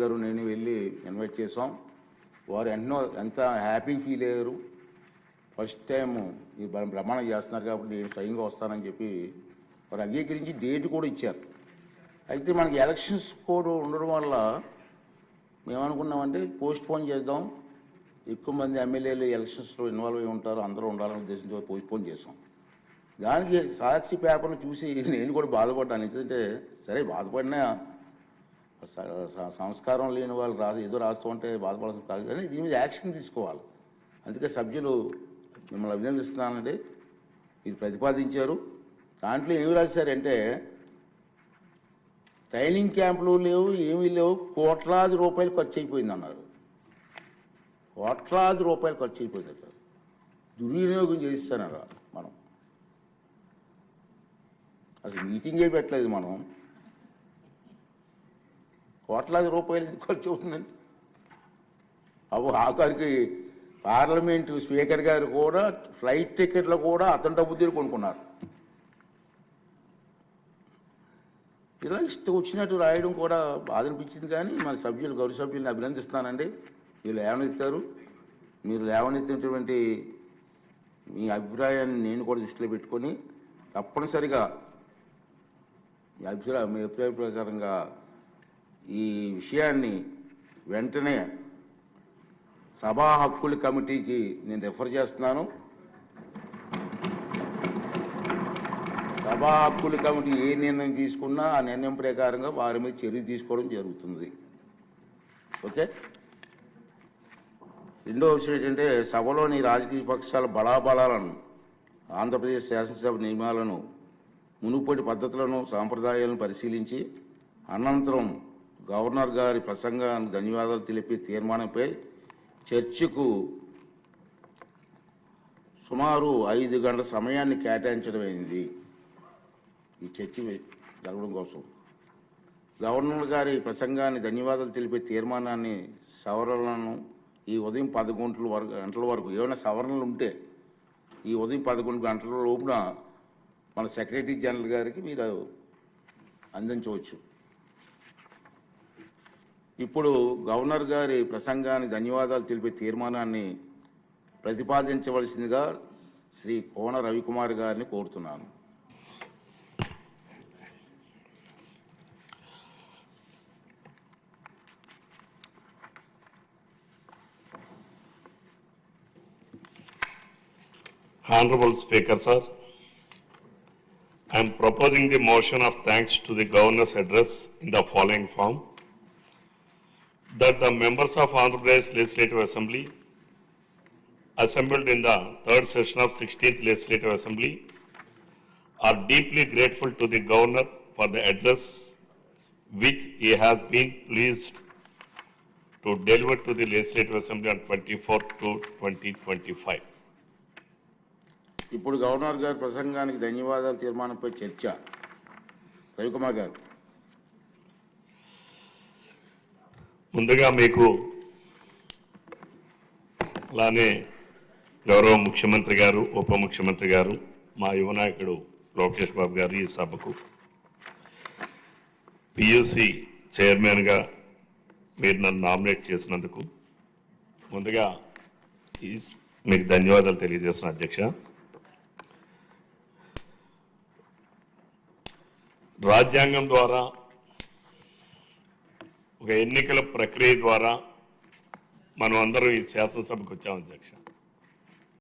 గారు నేను వెళ్ళి ఇన్వైట్ చేసాం. వారు ఎంత హ్యాపీ ఫీల్ అయ్యారు. ఫస్ట్ టైం ఈ ప్రమాణం చేస్తున్నారు కాబట్టి నేను స్వయంగా వస్తానని చెప్పి వారు అంగీకరించి డేట్ కూడా ఇచ్చారు. అయితే మనకి ఎలక్షన్స్ కోడ్ ఉండడం వల్ల మేమనుకున్నామంటే పోస్ట్ పోన్ చేద్దాం, ఎక్కువ మంది ఎమ్మెల్యేలు ఎలక్షన్స్లో ఇన్వాల్వ్ అయి ఉంటారు, అందరూ ఉండాలనే ఉద్దేశంతో పోస్ట్ పోన్ చేసాం. దానికి సాక్షి పేపర్ను చూసి నేను కూడా బాధపడ్డాను. ఎందుకంటే సరే బాధపడినా సంస్కారం లేని వాళ్ళు ఏదో రాస్తూ ఉంటే బాధపడాల్సిన కాదు, కానీ దీని మీద యాక్షన్ తీసుకోవాలి. అందుకే సభ్యులు మిమ్మల్ని అభినందిస్తున్నానండి. ఇది ప్రతిపాదించారు. దాంట్లో ఏమి రాశారంటే ట్రైనింగ్ క్యాంపులు లేవు, ఏమీ లేవు, కోట్లాది రూపాయలు ఖర్చు అయిపోయింది అన్నారు. కోట్లాది రూపాయలు ఖర్చు అయిపోయింది సార్. దుర్వినియోగం చేస్తానరా మనం. అసలు మీటింగే పెట్టలేదు మనం. కోట్లాది రూపాయలు ఖర్చు అవుతుందండి. ఆఖరికి పార్లమెంటు స్పీకర్ గారు కూడా ఫ్లైట్ టికెట్లు కూడా అతని డబ్బు తీరు కొనుక్కున్నారు. ఇలా ఇష్టం వచ్చినట్టు రాయడం కూడా బాధ అనిపించింది. కానీ మన సభ్యులు గౌరవ సభ్యులను అభినందిస్తానండి. మీరు లేవనెత్తారు. మీరు లేవనెత్తినటువంటి మీ అభిప్రాయాన్ని నేను కూడా దృష్టిలో పెట్టుకొని తప్పనిసరిగా మీ అభిప్రాయ ప్రకారంగా ఈ విషయాన్ని వెంటనే సభా హక్కుల కమిటీకి నేను రిఫర్ చేస్తున్నాను. సభా హక్కుల కమిటీ ఏ నిర్ణయం తీసుకున్నా ఆ నిర్ణయం ప్రకారంగా వారి మీద చర్య తీసుకోవడం జరుగుతుంది. ఓకే. రెండో విషయం ఏంటంటే సభలోని రాజకీయ పక్షాల బలాబలాలను, ఆంధ్రప్రదేశ్ శాసనసభ నియమాలను, మునుపటి పద్ధతులను, సాంప్రదాయాలను పరిశీలించి అనంతరం గవర్నర్ గారి ప్రసంగానికి ధన్యవాదాలు తెలిపే తీర్మానంపై చర్చకు సుమారు 5 గంటల సమయాన్ని కేటాయించడం అయింది. ఈ చర్చ జరగడం కోసం గవర్నర్ గారి ప్రసంగాన్ని ధన్యవాదాలు తెలిపే తీర్మానాన్ని సవరణలను ఈ ఉదయం 11 గంటల వరకు ఏమైనా సవరణలు ఉంటే ఈ ఉదయం 11 గంటల లోపున మన సెక్రటరీ జనరల్ గారికి మీరు అందించవచ్చు. ఇప్పుడు గవర్నర్ గారి ప్రసంగాన్ని ధన్యవాదాలు తెలిపే తీర్మానాన్ని ప్రతిపాదించవలసిందిగా శ్రీ కోన రవికుమార్ గారిని కోరుతున్నాను. Honorable Speaker, sir, I am proposing the motion of thanks to the Governor's address in the following form: that the members of Andhra Pradesh Legislative Assembly assembled in the third session of 16th Legislative Assembly are deeply grateful to the Governor for the address which he has been pleased to deliver to the Legislative Assembly on 24/2/2025. ఇప్పుడు governor గారి ప్రసంగానికి ధన్యవాదాలు తీర్మానంపై చర్చ. రవికుమార్ గారు. ముందుగా మీకు అలానే గౌరవ ముఖ్యమంత్రి గారు, ఉప ముఖ్యమంత్రి గారు, మా యువ నాయకుడు లోకేష్ బాబు గారు ఈ సభకు పియూసి చైర్మన్గా మీరు నన్ను నామినేట్ చేసినందుకు ముందుగా మీకు ధన్యవాదాలు తెలియజేస్తున్నా అధ్యక్ష. రాజ్యాంగం ద్వారా ఒక ఎన్నికల ప్రక్రియ ద్వారా మనం అందరం ఈ శాసనసభకు వచ్చాం అధ్యక్ష.